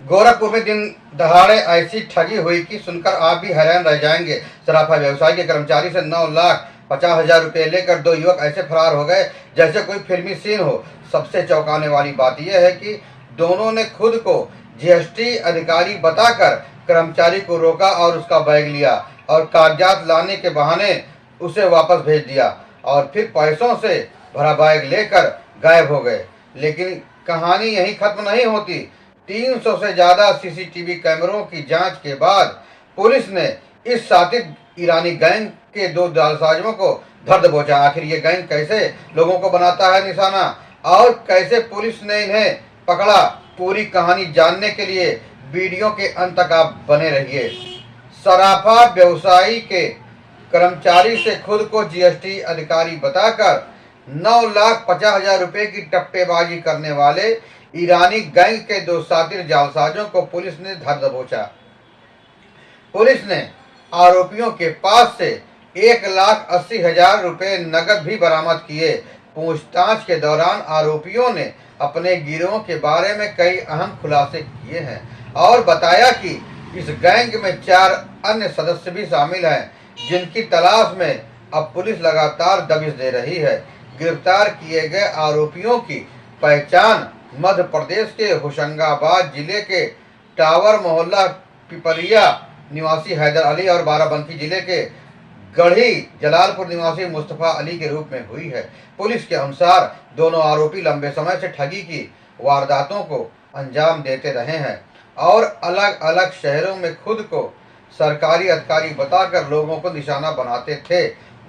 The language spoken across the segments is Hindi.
गोरखपुर में दिन दहाड़े ऐसी ठगी हुई कि सुनकर आप भी हैरान रह जाएंगे। सराफा व्यवसाय के कर्मचारी से 9,50,000 रुपए लेकर दो युवक ऐसे फरार हो गए जैसे कोई फिल्मी सीन हो। सबसे चौंकाने वाली बात यह है कि दोनों ने खुद को जीएसटी अधिकारी बताकर कर्मचारी को रोका और उसका बैग लिया और कागजात लाने के बहाने उसे वापस भेज दिया और फिर पैसों से भरा बैग लेकर गायब हो गए। लेकिन कहानी यहीं खत्म नहीं होती। 300 से ज्यादा सीसीटीवी कैमरों की जांच के बाद पुलिस ने इस सातित ईरानी गैंग के दो जालसाजों को धर दबोचा। आखिर ये गैंग कैसे लोगों को बनाता है निशाना और कैसे पुलिस ने इन्हें पकड़ा, पूरी कहानी जानने के लिए वीडियो के अंत तक आप बने रहिए। सराफा व्यवसायी के कर्मचारी से खुद को जीएसटी अधिकारी बताकर 9,50,000 रुपए की टप्पेबाजी करने वाले ईरानी गैंग के दो शातिर जालसाजों को पुलिस ने धर दबोचा। पुलिस ने आरोपियों के पास से 1,80,000 रुपए नकद भी बरामद किए। पूछताछ के दौरान आरोपियों ने अपने गिरोह के बारे में कई अहम खुलासे किए हैं और बताया कि इस गैंग में 4 अन्य सदस्य भी शामिल हैं जिनकी तलाश में अब पुलिस लगातार दबिश दे रही है। गिरफ्तार किए गए आरोपियों की पहचान मध्य प्रदेश के होशंगाबाद जिले के टावर मोहल्ला पिपरिया निवासी हैदर अली और बाराबंकी जिले के गढ़ी जलालपुर निवासी मुस्तफा अली के रूप में हुई है। पुलिस के अनुसार दोनों आरोपी लंबे समय से ठगी की वारदातों को अंजाम देते रहे हैं और अलग अलग शहरों में खुद को सरकारी अधिकारी बताकर लोगों को निशाना बनाते थे।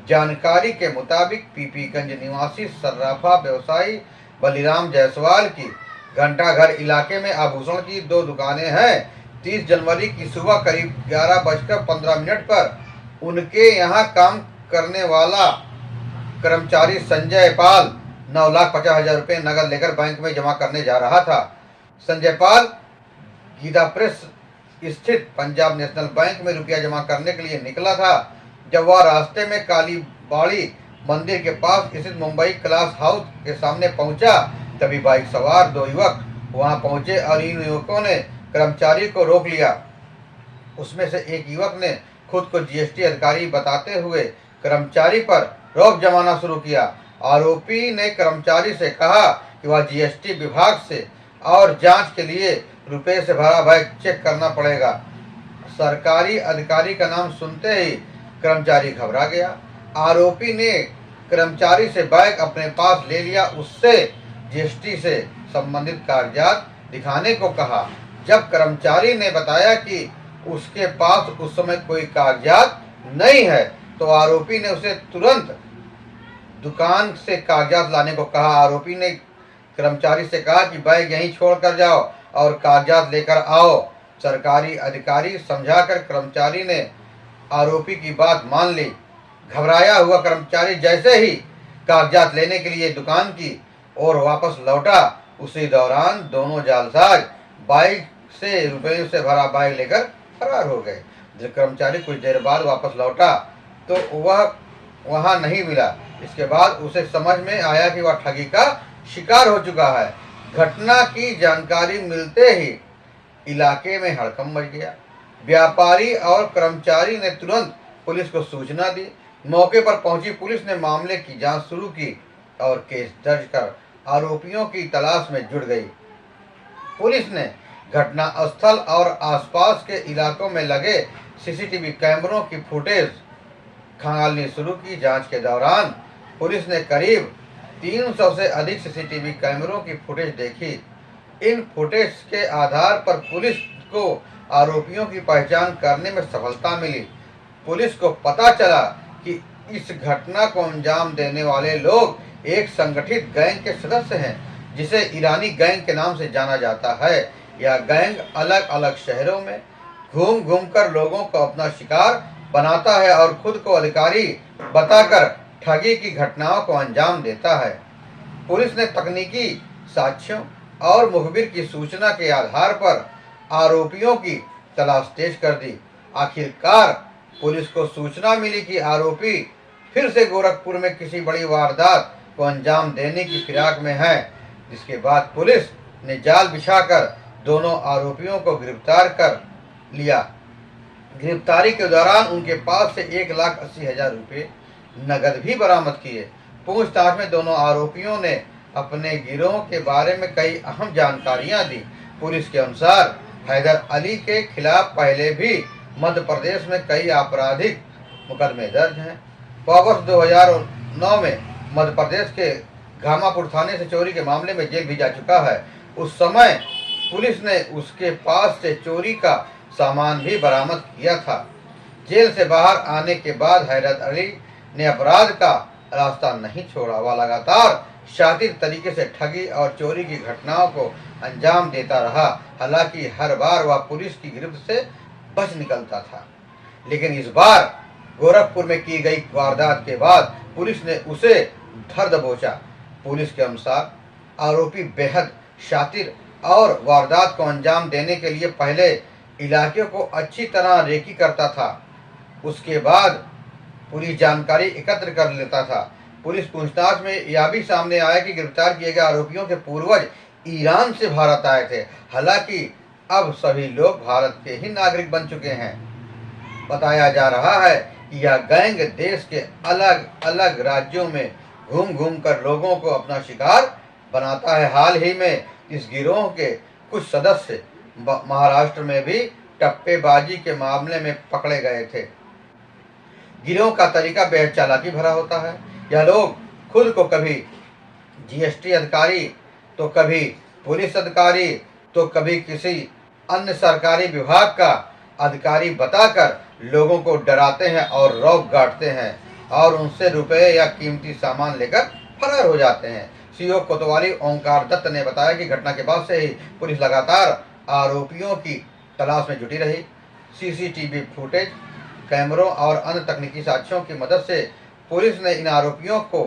जानकारी के मुताबिक पीपीगंज निवासी सर्राफा व्यवसायी बलिराम जायसवाल की घंटाघर इलाके में आभूषण की 2 दुकानें हैं। 30 जनवरी की सुबह करीब 11:15 पर उनके यहाँ काम करने वाला कर्मचारी संजय पाल 9,50,000 रुपए नकद लेकर बैंक में जमा करने जा रहा था। संजय पाल गीता प्रेस स्थित पंजाब नेशनल बैंक में रुपया जमा करने के लिए निकला था। जब वह रास्ते में कालीबाड़ी मंदिर के पास स्थित मुंबई क्लास हाउस के सामने पहुंचा, तभी बाइक सवार 2 युवक वहां पहुंचे और इन युवकों ने कर्मचारी को रोक लिया। उसमें से एक युवक ने खुद को जीएसटी अधिकारी बताते हुए कर्मचारी पर रोक जमाना शुरू किया। आरोपी ने कर्मचारी से कहा कि वह जीएसटी विभाग से और जांच के लिए रुपए से भरा बैग चेक करना पड़ेगा। सरकारी अधिकारी का नाम सुनते ही कर्मचारी घबरा गया। आरोपी ने कर्मचारी से बैग अपने पास ले लिया, उससे जीएसटी से संबंधित कागजात दिखाने को कहा। जब कर्मचारी ने बताया कि उसके पास उस समय कोई कागजात नहीं है तो आरोपी ने उसे तुरंत दुकान से कागजात लाने को कहा। आरोपी ने कर्मचारी से कहा कि बैग यहीं छोड़ कर जाओ और कागजात लेकर आओ। सरकारी अधिकारी समझाकर कर्मचारी ने आरोपी की बात मान ली। घबराया हुआ कर्मचारी जैसे ही कागजात लेने के लिए दुकान की ओर वापस लौटा, उसी दौरान दोनों जालसाज बाइक से रुपये से भरा बैग लेकर फरार हो गए। जब कर्मचारी कुछ देर बाद वापस लौटा तो वह वहां नहीं मिला। इसके बाद उसे समझ में आया कि वह ठगी का शिकार हो चुका है। घटना की जानकारी मिलते ही इलाके में हड़कंप मच गया। व्यापारी और कर्मचारी ने तुरंत पुलिस को सूचना दी। मौके पर पहुंची पुलिस ने मामले की जांच शुरू की और केस दर्ज कर आरोपियों की तलाश में जुट गई। पुलिस ने घटना स्थल और आसपास के इलाकों में लगे सीसीटीवी कैमरों की फुटेज खंगालनी शुरू की। जांच के दौरान पुलिस ने करीब 300 से अधिक सीसीटीवी कैमरों की फुटेज देखी। इन फुटेज के आधार पर पुलिस को आरोपियों की पहचान करने में सफलता मिली। पुलिस को पता चला कि इस घटना को अंजाम देने वाले लोग एक संगठित गैंग के सदस्य हैं जिसे ईरानी गैंग के नाम से जाना जाता है। यह गैंग अलग अलग शहरों में घूम घूम कर लोगों को अपना शिकार बनाता है और खुद को अधिकारी बताकर ठगी की घटनाओं को अंजाम देता है। पुलिस ने तकनीकी साक्ष्यों और मुखबिर की सूचना के आधार पर आरोपियों की तलाश तेज कर दी। आखिरकार पुलिस को सूचना मिली कि आरोपी फिर से गोरखपुर में किसी बड़ी वारदात को अंजाम देने की फिराक में है, जिसके बाद पुलिस ने जाल बिछाकर दोनों आरोपियों को गिरफ्तार कर लिया। गिरफ्तारी के दौरान उनके पास से 1,80,000 रुपये नगद भी बरामद किए। पूछताछ में दोनों आरोपियों ने अपने गिरोह के बारे में कई अहम जानकारियां दी। पुलिस के अनुसार हैदर अली के खिलाफ पहले भी मध्य प्रदेश में कई आपराधिक मुकदमे दर्ज हैं। वह वर्ष 2009 में मध्य प्रदेश के घामापुर थाने से चोरी के मामले में जेल भी जा चुका है। उस समय पुलिस ने उसके पास से चोरी का सामान भी बरामद किया था। जेल से बाहर आने के बाद हैदर अली ने अपराध का रास्ता नहीं छोड़ा। वह लगातार शातिर तरीके से ठगी और चोरी की घटनाओं को अंजाम देता रहा। हालांकि हर बार वह पुलिस की गिरफ्त से बच निकलता था, लेकिन इस बार गोरखपुर में की गई वारदात के बाद पुलिस ने उसे धर दबोचा। पुलिस के अनुसार आरोपी बेहद शातिर और वारदात को अंजाम देने के लिए पहले इलाके को अच्छी तरह रेकी करता था, उसके बाद पूरी जानकारी एकत्र कर लेता था। पुलिस पूछताछ में यह भी सामने आया कि गिरफ्तार किए गए आरोपियों के पूर्वज ईरान से भारत आए थे। हालांकि अब सभी लोग भारत के ही नागरिक बन चुके हैं। बताया जा रहा है कि यह गैंग देश के अलग अलग राज्यों में घूम घूम कर लोगों को अपना शिकार बनाता है। हाल ही में इस गिरोह के कुछ सदस्य महाराष्ट्र में भी टप्पेबाजी के मामले में पकड़े गए थे। गिरोह का तरीका बेहद चालाकी भरा होता है। यह लोग खुद को कभी जीएसटी अधिकारी, तो कभी पुलिस अधिकारी, तो कभी किसी अन्य सरकारी विभाग का अधिकारी बताकर लोगों को डराते हैं और रौब गांठते हैं और उनसे रुपए या कीमती सामान लेकर फरार हो जाते हैं। सीओ कोतवाली ओंकार दत्त ने बताया कि घटना के बाद से ही पुलिस लगातार आरोपियों की तलाश में जुटी रही। सीसीटीवी फुटेज, कैमरों और अन्य तकनीकी साक्ष्यों की मदद से पुलिस ने इन आरोपियों को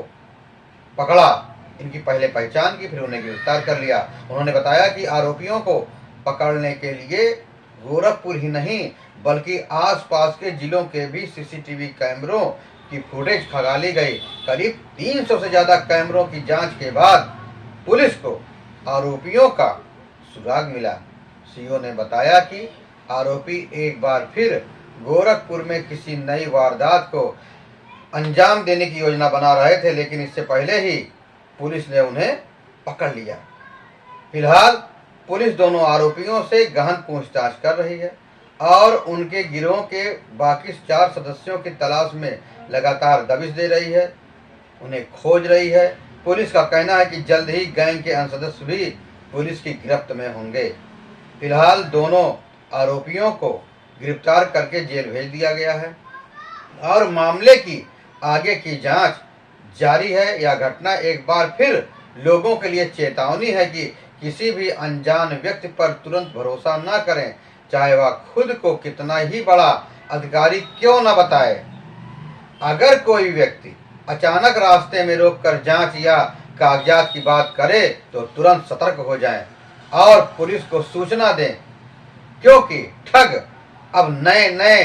पकड़ा, इनकी पहले पहचान की, फिर उन्हें गिरफ्तार कर लिया। उन्होंने बताया कि आरोपियों को पकड़ने के लिए गोरखपुर ही नहीं बल्कि आसपास के जिलों के भी सीसीटीवी कैमरों की फुटेज खंगाली गई। करीब 300 से ज्यादा कैमरों की जांच के बाद पुलिस को आरोपियों का सुराग मिला। सीओ ने बताया कि आरोपी एक बार फिर गोरखपुर में किसी नई वारदात को अंजाम देने की योजना बना रहे थे, लेकिन इससे पहले ही पुलिस ने उन्हें पकड़ लिया। फिलहाल पुलिस दोनों आरोपियों से गहन पूछताछ कर रही है और उनके गिरोह के बाकी 4 सदस्यों की तलाश में लगातार दबिश दे रही है, उन्हें खोज रही है। पुलिस का कहना है कि जल्द ही गैंग के अन्य सदस्य भी पुलिस की गिरफ्त में होंगे। फिलहाल दोनों आरोपियों को गिरफ्तार करके जेल भेज दिया गया है और मामले की आगे की जांच जारी है। यह घटना एक बार फिर लोगों के लिए चेतावनी है कि किसी भी अनजान व्यक्ति पर तुरंत भरोसा न करें, चाहे वह खुद को कितना ही बड़ा अधिकारी क्यों न बताए। अगर कोई व्यक्ति अचानक रास्ते में रोककर जांच या कागजात की बात करे तो तुरंत सतर्क हो जाएं और पुलिस को सूचना दें, क्योंकि ठग अब नए नए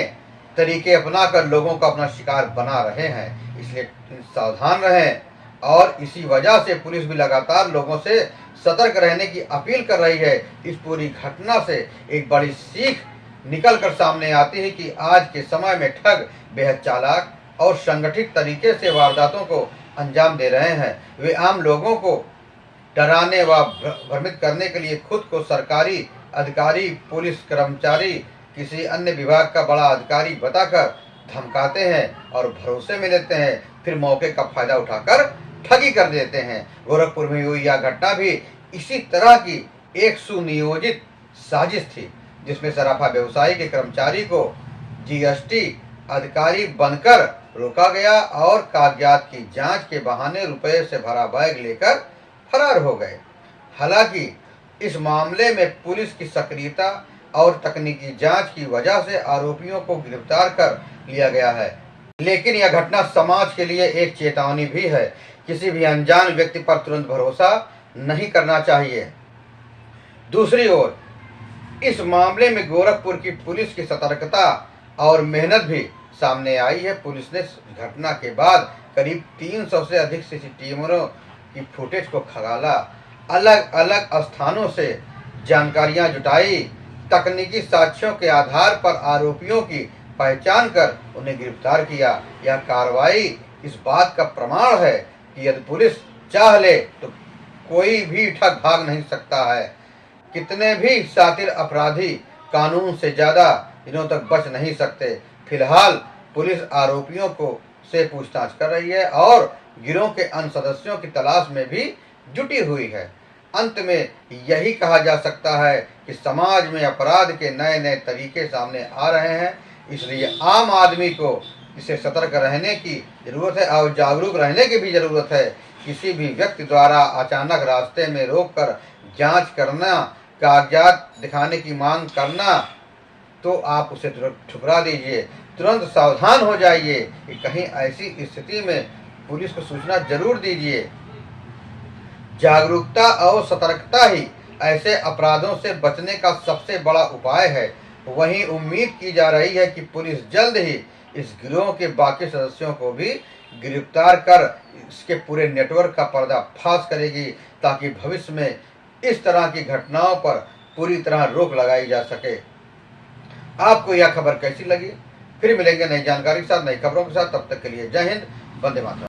तरीके अपनाकर लोगों को अपना शिकार बना रहे हैं। इसलिए सावधान रहें और इसी वजह से पुलिस भी लगातार लोगों से सतर्क रहने की अपील कर रही है। इस पूरी घटना से एक बड़ी सीख निकल कर सामने आती है कि आज के समय में ठग बेहद चालाक और संगठित तरीके से वारदातों को अंजाम दे रहे हैं। वे आम लोगों को डराने व भ्रमित करने के लिए खुद को सरकारी अधिकारी, पुलिस कर्मचारी, किसी अन्य विभाग का बड़ा अधिकारी बताकर धमकाते हैं और भरोसे में लेते हैं, फिर मौके का फायदा उठाकर ठगी कर देते हैं। गोरखपुर में हुई यह घटना भी इसी तरह की एक सुनियोजित साजिश थी, जिसमें सराफा व्यवसायी के कर्मचारी को जीएसटी अधिकारी बनकर रोका गया और कागजात की जांच के बहाने रुपए से भरा बैग लेकर फरार हो गए। हालांकि इस मामले में पुलिस की सक्रियता और तकनीकी जांच की वजह से आरोपियों को गिरफ्तार कर लिया गया है, लेकिन यह घटना समाज के लिए एक चेतावनी भी है। किसी भी अनजान व्यक्ति पर तुरंत भरोसा नहीं करना चाहिए। दूसरी ओर इस मामले में गोरखपुर की पुलिस की सतर्कता और मेहनत भी सामने आई है। पुलिस ने घटना के बाद करीब 300 से अधिक सीसीटीवी की फुटेज को खंगाला, अलग अलग स्थानों से जानकारियां जुटाई, तकनीकी साक्ष्यों के आधार पर आरोपियों की पहचान कर उन्हें गिरफ्तार किया। यह कार्रवाई इस बात का प्रमाण है कि यदि पुलिस चाह ले तो कोई भी ठग भाग नहीं सकता है। कितने भी शातिर अपराधी कानून से ज्यादा दिनों तक बच नहीं सकते। फिलहाल पुलिस आरोपियों को से पूछताछ कर रही है और गिरोह के अन्य सदस्यों की तलाश में भी जुटी हुई है। अंत में यही कहा जा सकता है कि समाज में अपराध के नए नए तरीके सामने आ रहे हैं, इसलिए आम आदमी को इससे सतर्क रहने की जरूरत है और जागरूक रहने की भी जरूरत है। किसी भी व्यक्ति द्वारा अचानक रास्ते में रोककर जांच करना, कागजात दिखाने की मांग करना, तो आप उसे ठुकरा दीजिए। तुरंत सावधान हो जाइए कि कहीं ऐसी स्थिति में पुलिस को सूचना जरूर दीजिए। जागरूकता और सतर्कता ही ऐसे अपराधों से बचने का सबसे बड़ा उपाय है। वहीं उम्मीद की जा रही है कि पुलिस जल्द ही इस गिरोह के बाकी सदस्यों को भी गिरफ्तार कर इसके पूरे नेटवर्क का पर्दाफाश करेगी, ताकि भविष्य में इस तरह की घटनाओं पर पूरी तरह रोक लगाई जा सके। आपको यह खबर कैसी लगी? फिर मिलेंगे नई जानकारी के साथ, नई खबरों के साथ। तब तक के लिए जय हिंद, वंदे मातरम।